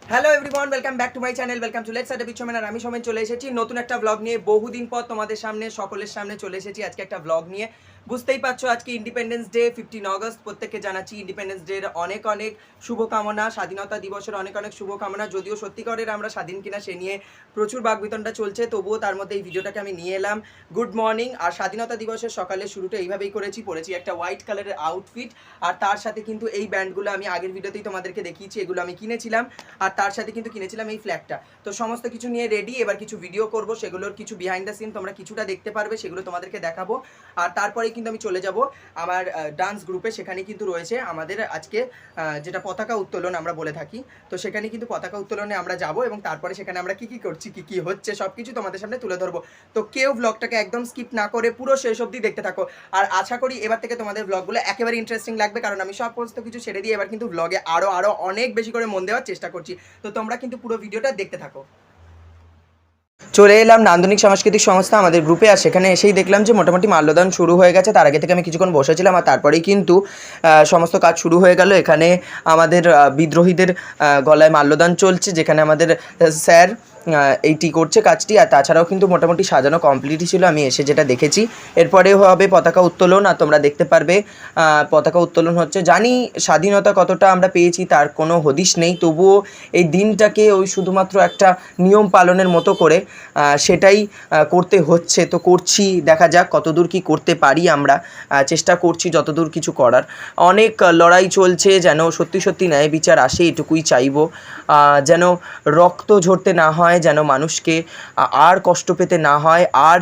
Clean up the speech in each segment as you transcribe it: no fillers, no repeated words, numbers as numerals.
Hello everyone, welcome back to my channel. Welcome to let's start with Somen. আর আমি সোমেন চলে এসেছি নতুন একটা ব্লগ নিয়ে। বহুদিন পর তোমাদের সামনে, সকলের সামনে চলে এসেছি আজকে একটা ব্লগ নিয়ে। বুঝতেই পারছো আজকে ইন্ডিপেন্ডেন্স ডে, 15 অগস্ট। প্রত্যেককে জানাচ্ছি ইন্ডিপেন্ডেন্স ডের অনেক অনেক শুভকামনা, স্বাধীনতা দিবসের অনেক অনেক শুভকামনা। যদিও সত্যিকারের আমরা স্বাধীন কিনা সে নিয়ে প্রচুর বাকবিতণ্ডা চলছে, তবুও তার মধ্যে এই ভিডিওটাকে আমি নিয়ে এলাম। Good morning. আর স্বাধীনতা দিবসের সকালের শুরুটা এইভাবেই পরেছি একটা হোয়াইট কালারের আউটফিট। আর তার সাথে কিন্তু এই ব্যান্ডগুলো আমি আগের ভিডিওতেই তোমাদেরকে দেখিয়েছি, এগুলো আমি কিনেছিলাম। আর তার সাথে কিন্তু কিনেছিলাম এই ফ্ল্যাগটা। তো সমস্ত কিছু নিয়ে রেডি, এবার কিছু ভিডিও করব, সেগুলোর কিছু বিহাইন্ড দ্য সিন তোমরা কিছুটা দেখতে পারবে, সেগুলো তোমাদেরকে দেখাবো। আর তারপরে কিন্তু আমি চলে যাব আমার ডান্স গ্রুপে। সেখানে কিন্তু রয়েছে আমাদের আজকে যেটা পতাকা উত্তোলন আমরা বলে থাকি। তো সেখানে কিন্তু পতাকা উত্তোলনে আমরা যাব এবং তারপরে সেখানে আমরা কি কি করছি, কি কি হচ্ছে, সব কিছু তোমাদের সামনে তুলে ধরবো। তো কেউ ব্লগটাকে একদম স্কিপ না করে পুরো শেষ অবধি দেখতে থাকো। আর আশা করি এবার থেকে তোমাদের ব্লগগুলো একেবারে ইন্টারেস্টিং লাগবে, কারণ আমি সমস্ত কিছু ছেড়ে দিয়ে এবার কিন্তু ব্লগে আরও অনেক বেশি করে মন দেওয়ার চেষ্টা করছি। তো তোমরা কিন্তু পুরো ভিডিওটা দেখতে থাকো। চলে এলাম নান্দনিক সাংস্কৃতিক সংস্থা আমাদের গ্রুপে। আর সেখানে এসেই দেখলাম যে মোটামুটি মাল্যদান শুরু হয়ে গেছে। তার আগে থেকে আমি কিছুক্ষণ বসেছিলাম, আর তারপরেই কিন্তু সমস্ত কাজ শুরু হয়ে গেল। এখানে আমাদের বিদ্রোহীদের গলায় মাল্যদান চলছে, যেখানে আমাদের স্যার এইটি করছে কাজটি। আর তাছাড়াও কিন্তু মোটামুটি সাজানো কমপ্লিটই ছিল, আমি এসে যেটা দেখেছি। এরপরেও হবে পতাকা উত্তোলন, আর তোমরা দেখতে পারবে পতাকা উত্তোলন হচ্ছে। জানি স্বাধীনতা কতটা আমরা পেয়েছি তার কোনো হদিশ নেই, তবুও এই দিনটাকে ওই শুধুমাত্র একটা নিয়ম পালনের মতো করে সেটাই করতে হচ্ছে। তো করছি, দেখা যাক কতদূর কি করতে পারি। আমরা চেষ্টা করছি যতদূর কিছু করার। অনেক লড়াই চলছে, যেন সত্যি সত্যি ন্যায় বিচার আসে, এটুকুই চাইবো। যেন রক্ত ঝরতে না হয়, যেন মানুষকে আর কষ্ট পেতে না হয়, আর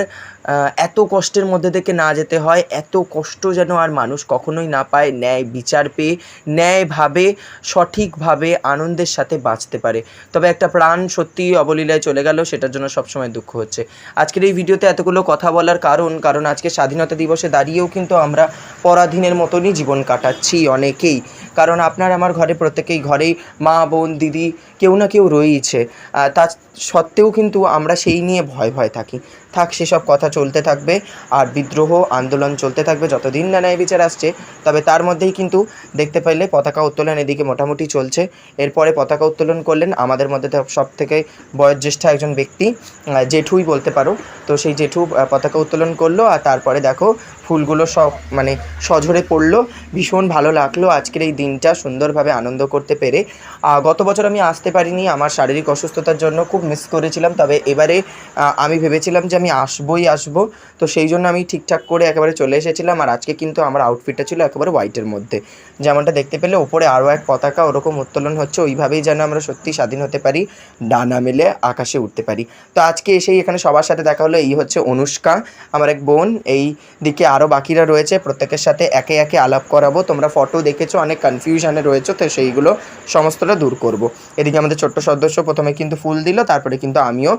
এত কষ্টের মধ্যে থেকে না যেতে হয়। এত কষ্ট যেন আর মানুষ কখনোই না পায়, ন্যায় বিচার পেয়ে ন্যায়ভাবে সঠিকভাবে আনন্দের সাথে বাঁচতে পারে। তবে একটা প্রাণ সত্যিই অবলীলায় চলে গেল, সেটার জন্য সবসময় দুঃখ হচ্ছে। আজকের এই ভিডিওতে এতগুলো কথা বলার কারণ আজকে স্বাধীনতা দিবসে দাঁড়িয়েও কিন্তু আমরা পরাধীনের মতনই জীবন কাটাচ্ছি অনেকেই। কারণ আপনার আমার ঘরে, প্রত্যেকেই ঘরেই মা বোন দিদি কেউ না কেউ রয়েইছে। তা সত্ত্বেও কিন্তু আমরা সেই নিয়ে ভয় থাকি। সেসব কথা চলতে থাকবে, আর বিদ্রোহ আন্দোলন চলতে থাকবে যতদিন না ন্যায় বিচার আসছে। তবে তার মধ্যেই কিন্তু দেখতে পাইলে পতাকা উত্তোলন এদিকে মোটামুটি চলছে। এরপরে পতাকা উত্তোলন করলেন আমাদের মধ্যে সব থেকে বয়োজ্যেষ্ঠ একজন ব্যক্তি, জেঠুই বলতে পারো। তো সেই জেঠু পতাকা উত্তোলন করলো, আর তারপরে দেখো ফুলগুলো সব মানে সঝরে পড়লো। ভীষণ ভালো লাগলো আজকের এই দিনটা সুন্দরভাবে আনন্দ করতে পেরে। গত বছর আমি আসতে পারিনি, আমার শারীরিক অসুস্থতার জন্য খুব মিস করেছিলাম। তবে এবারে আমি ভেবেছিলাম যে আমি আসবো। তো সেই জন্য আমি ঠিকঠাক করে একেবারে চলে এসেছিলাম। আর আজকে কিন্তু আমার আউটফিটটা ছিল একেবারে হোয়াইটের মধ্যে, যেমনটা দেখতে পেলে। ওপরে আরও এক পতাকা ওরকম উত্তোলন হচ্ছে, ওইভাবেই যেন আমরা সত্যি স্বাধীন হতে পারি, ডানা মেলে আকাশে উঠতে পারি। তো আজকে এসেই এখানে সবার সাথে দেখা হলো। এই হচ্ছে অনুষ্কা, আমার এক বোন। এই দিকে আরও বাকিরা রয়েছে, প্রত্যেকের সাথে একে একে আলাপ করাবো। তোমরা ফটো দেখেছো, অনেক কনফিউশনে রয়েছে, তো সেইগুলো সমস্তটা দূর করব। এদিকে আমাদের ছোট্ট সদস্য প্রথমে কিন্তু ফুল দিল, তারপরে কিন্তু আমিও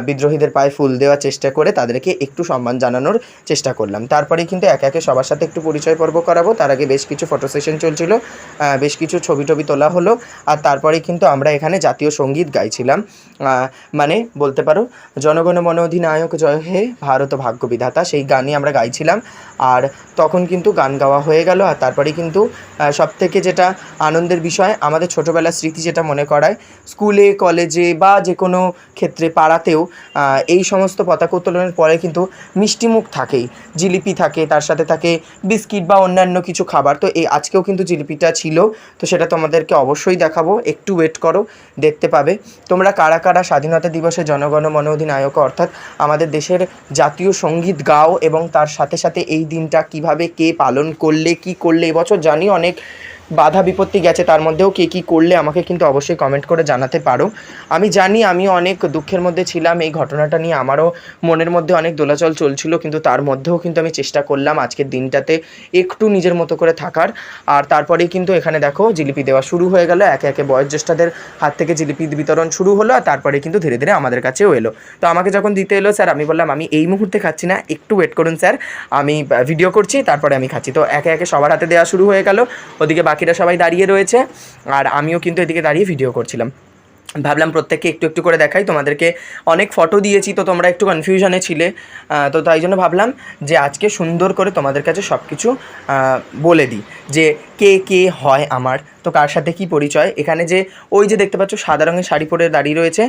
বিদ্রোহীদের পায়ে ফুল দেওয়ার চেষ্টা করে তাদেরকে একটু সম্মান জানানোর চেষ্টা করলাম। তারপরে কিন্তু একে একে সবার সাথে একটু পরিচয় পর্ব করাবো। তার আগে বেশ কিছু ফটো সেশন চলছিল, বেশ কিছু ছবি তোলা হলো। আর তারপরে কিন্তু আমরা এখানে জাতীয় সঙ্গীত গাইছিলাম, মানে বলতে পারো জনগণ মন অধিনায়ক জয় হে ভারত ভাগ্য বিধাতা, সেই গানই আমরা গাইছিলাম। আর তখন কিন্তু গান গাওয়া হয়ে গেল। আর তারপরে কিন্তু সবথেকে যেটা আনন্দের বিষয়, আমাদের ছোটোবেলার স্মৃতি যেটা মনে করায়, স্কুলে কলেজে বা যে কোনো ক্ষেত্রে পাড়াতেও এই সমস্ত পতাকা উত্তোলনের পরে কিন্তু মিষ্টিমুখ থাকেই, জিলিপি থাকে, তার সাথে থাকে বিস্কিট বা অন্যান্য কিছু খাবার। তো এই আজকেও কিন্তু জিলিপিটা ছিল, তো সেটা তোমাদেরকে অবশ্যই দেখাবো, একটু ওয়েট করো, দেখতে পাবে। তোমরা কারা কারা স্বাধীনতা দিবসে জনগণ মন অধিনায়ক অর্থাৎ আমাদের দেশের জাতীয় সঙ্গীত গাও, এবং তার সাথে সাথে এই দিনটা কিভাবে কে পালন করলে, কি করলে। এবছর জানি অনেক বাধা বিপত্তি গেছে, তার মধ্যেও কে কী করলে আমাকে কিন্তু অবশ্যই কমেন্ট করে জানাতে পারো। আমি জানি আমি অনেক দুঃখের মধ্যে ছিলাম, এই ঘটনাটা নিয়ে আমারও মনের মধ্যে অনেক দোলাচল চলছিল, কিন্তু তার মধ্যেও কিন্তু আমি চেষ্টা করলাম আজকের দিনটাতে একটু নিজের মতো করে থাকার। আর তারপরেই কিন্তু এখানে দেখো জিলিপি দেওয়া শুরু হয়ে গেল, একে একে বয়োজ্যেষ্ঠদের হাত থেকে জিলিপি বিতরণ শুরু হলো। আর তারপরে কিন্তু ধীরে ধীরে আমাদের কাছেও এলো। তো আমাকে যখন দিতে এলো স্যার, আমি বললাম আমি এই মুহূর্তে খাচ্ছি না, একটু ওয়েট করুন স্যার, আমি ভিডিও করছি, তারপরে আমি খাচ্ছি। তো একে একে সবার হাতে দেওয়া শুরু হয়ে গেল। ওদিকে বাকিরা সবাই দাঁড়িয়ে রয়েছে, আর আমিও কিন্তু এদিকে দাঁড়িয়ে ভিডিও করছিলাম। ভাবলাম প্রত্যেককে একটু একটু করে দেখাই। তোমাদেরকে অনেক ফটো দিয়েছি, তো তোমরা একটু কনফিউশনে ছিলে, তো তাই জন্য ভাবলাম যে আজকে সুন্দর করে তোমাদের কাছে সব কিছু বলে দিই, যে কে কে হয় আমার, তো কার সাথে কি পরিচয়। এখানে যে ওই যে দেখতে পাচ্ছ সাদা রঙের শাড়ি পরে দাঁড়িয়ে রয়েছে,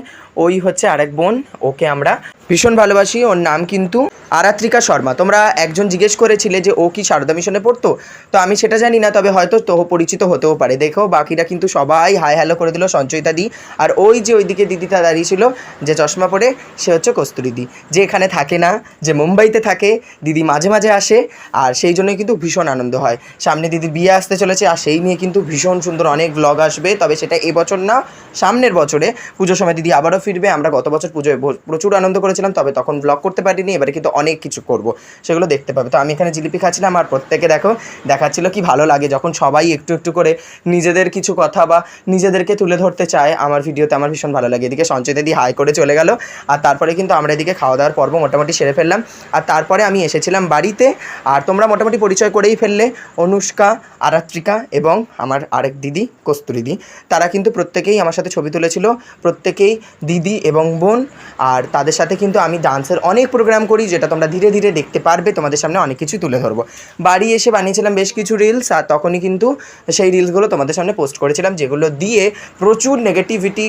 ওই হচ্ছে আরেক বোন, ওকে আমরা ভীষণ ভালোবাসি। ওর নাম কিন্তু আরাত্রিকা শর্মা। তোমরা একজন জিজ্ঞেস করেছিলে যে ও কি সারদা মিশনে পড়তো, তো আমি সেটা জানি না, তবে হয়তো তো পরিচিত হতেও পারে। দেখো বাকিরা কিন্তু সবাই হাই হ্যালো করে দিল, সঞ্চয়িতা দি। আর ওই যে ওইদিকে দিদিটা দাঁড়িয়ে ছিল যে চশমা পরে, সে হচ্ছে কস্তুরী দি, যে এখানে থাকে না, যে মুম্বাইতে থাকে। দিদি মাঝে মাঝে আসে, আর সেই জন্যই কিন্তু ভীষণ আনন্দ হয়। সামনে দিদির বিয়ে আসতে চলেছে, আর সেই নিয়ে কিন্তু ভীষণ সুন্দর অনেক ব্লগ আসবে, তবে সেটা এবছর না, সামনের বছরে পুজোর সময় দিদি আবারও ফিরবে। আমরা গত বছর পুজোয় প্রচুর আনন্দ করেছিলাম, তবে তখন ব্লগ করতে পারিনি, এবারে কিন্তু অনেক কিছু করব, সেগুলো দেখতে পাবে। তো আমি এখানে জিলিপি খাচ্ছিলাম, আর প্রত্যেকে দেখো দেখাচ্ছিল কি ভালো লাগে যখন সবাই একটু একটু করে নিজেদের কিছু কথা বা নিজেদেরকে তুলে ধরতে চায় আমার ভিডিওতে। আমার ভীষণ ভালো লাগে। এদিকে সঞ্চয় দিদি হাই করে চলে গেল, আর তারপরে কিন্তু আমরা এদিকে খাওয়া দাওয়ার পর্ব মোটামুটি সেরে ফেললাম। আর তারপরে আমি এসেছিলাম বাড়িতে, আর তোমরা মোটামুটি পরিচয় করেই ফেললে, অনুষ্কা, আরাত্রিকা এবং আমার আরেক দিদি কস্তুরী দি। তারা কিন্তু প্রত্যেকেই আমার সাথে ছবি তুলেছিল, প্রত্যেকেই দিদি এবং বোন। আর তাদের সাথে কিন্তু আমি ডান্সের অনেক প্রোগ্রাম করি, যেটা তোমরা ধীরে ধীরে দেখতে পারবে, তোমাদের সামনে অনেক কিছু তুলে ধরবো। বাড়ি এসে বানিয়েছিলাম বেশ কিছু রিলস, আর তখনই কিন্তু সেই রিলসগুলো তোমাদের সামনে পোস্ট করেছিলাম, যেগুলো দিয়ে প্রচুর নেগেটিভিটি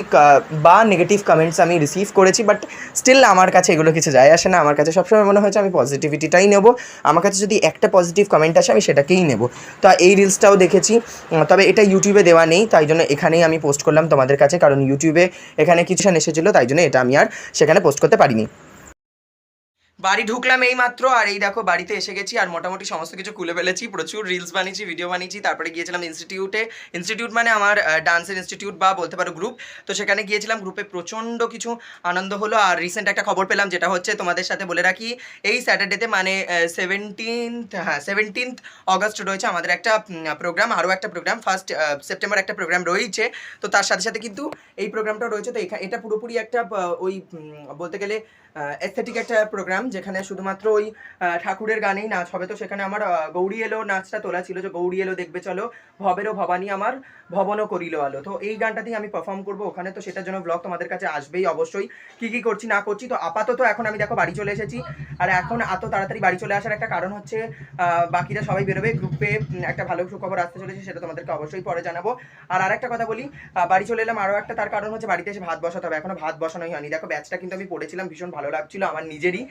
বা নেগেটিভ কমেন্টস আমি রিসিভ করেছি। বাট স্টিল আমার কাছে এগুলো কিছু যায় আসে না। আমার কাছে সবসময় মনে হয়েছে আমি পজিটিভিটিটাই নেবো। আমার কাছে যদি একটা পজিটিভ কমেন্ট আসে, আমি সেটাকেই নেব। তো এই রিলসটাও দেখেছি, তবে এটা ইউটিউবে দেওয়া নেই, তাই জন্য এখানেই আমি পোস্ট করলাম তোমাদের কাছে, কারণ ইউটিউবে এখানে কিছু এসেছিলো, তাই জন্য এটা আমি আর সেখানে পোস্ট করতে পারিনি। বাড়ি ঢুকলাম এই মাত্র, আর এই দেখো বাড়িতে এসে গেছি, আর মোটামুটি সমস্ত কিছু খুলে ফেলেছি। প্রচুর রিলস বানিয়েছি, ভিডিও বানিয়েছি। তারপরে গিয়েছিলাম ইনস্টিটিউট মানে আমার ডান্সের ইনস্টিটিউট বা বলতে পারো গ্রুপ। তো সেখানে গিয়েছিলাম, গ্রুপে প্রচণ্ড কিছু আনন্দ হলো। আর রিসেন্ট একটা খবর পেলাম, যেটা হচ্ছে তোমাদের সাথে বলে রাখি, এই স্যাটারডেতে মানে 17 অগস্ট রয়েছে আমাদের একটা প্রোগ্রাম, আরও একটা প্রোগ্রাম 1 সেপ্টেম্বর একটা প্রোগ্রাম রয়েছে। তো তার সাথে সাথে কিন্তু এই প্রোগ্রামটাও রয়েছে। তো এটা পুরোপুরি একটা ওই বলতে গেলে এস্থেটিক একটা প্রোগ্রাম, যেখানে শুধুমাত্র ওই ঠাকুরের গানেই নাচ হবে। তো সেখানে আমার গৌরী এলো নাচটা তোলা ছিল, যে গৌরী এলো দেখবে চলো, ভবেরও ভবানী আমার, ভবনও করিল আলো। তো এই গানটাতেই আমি পারফর্ম করবো ওখানে। তো সেটার জন্য ব্লগ তোমাদের কাছে আসবেই অবশ্যই, কী কী করছি না করছি। তো আপাতত এখন আমি দেখো বাড়ি চলে এসেছি। আর এখন এত তাড়াতাড়ি বাড়ি চলে আসার একটা কারণ হচ্ছে বাকিরা সবাই বেরোবে, গ্রুপে একটা ভালো সুখবর আসতে চলেছে, সেটা তোমাদেরকে অবশ্যই পরে জানাবো। আর আরেকটা কথা বলি, বাড়ি চলে এলাম আরও একটা, তার কারণ হচ্ছে বাড়িতে এসে ভাত বসাতে হবে। এখনো ভাত বসানোই হয়নি। দেখো ব্যাচটা কিন্তু আমি পড়েছিলাম, ভীষণ ভালো লাগছিল আমার নিজেরই।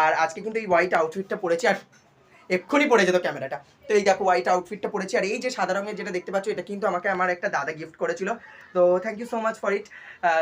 আর আজকে কিন্তু এই হোয়াইট আউটফিটটা পরেছি, আর এক্ষুনি পড়ে যেত ক্যামেরাটা। তো এই দেখো হোয়াইট আউটফিটটা পরেছি, আর এই যে সাদা রঙের যেটা দেখতে পাচ্ছ, এটা কিন্তু আমাকে আমার একটা দাদা গিফট করেছিল। তো thank you so much for it.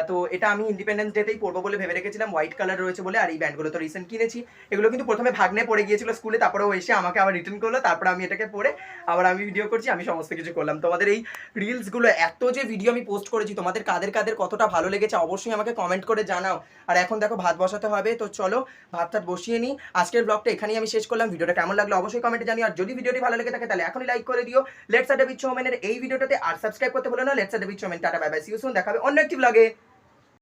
তো এটা আমি ইন্ডিপেন্ডেন্স ডেতেই পরবো বলে ভেবে রেখেছিলাম, হোয়াইট কালার রয়েছে বলে। আর এই ব্যান্ডগুলো তো রিসেন্ট কিনেছি। এগুলো কিন্তু প্রথমে ভাগ্নে পড়ে গিয়েছিল স্কুলে, তারপরেও এসে আমাকে আবার রিটার্ন করলো, তারপরে আমি এটাকে পরে আবার আমি ভিডিও করছি, আমি সমস্ত কিছু করলাম। তোমাদের এই রিলসগুলো, এত যে ভিডিও আমি পোস্ট করেছি, তোমাদের কাদের কাদের কতটা ভালো লেগেছে অবশ্যই আমাকে কমেন্ট করে জানাও। আর এখন দেখো ভাত বসাতে হবে, তো চলো ভাত টাত বসিয়ে নিই। আজকের ব্লগটা এখানেই আমি শেষ করলাম। ভিডিওটা কেমন লাগলো অবশ্যই কমেন্টে জানিও, আর যদি ভিডিওটি ভালো লেগে থাকে তাহলে এখনই লাইক করে দিও লেটস আড্ডা উইথ সৌমেনের এই ভিডিওটাতে, আর সাবস্ক্রাইব করতে ভুলো না। Let's adda with Soumen, tata bye bye, see you soon, দেখা হবে অন্য একটি ব্লগে।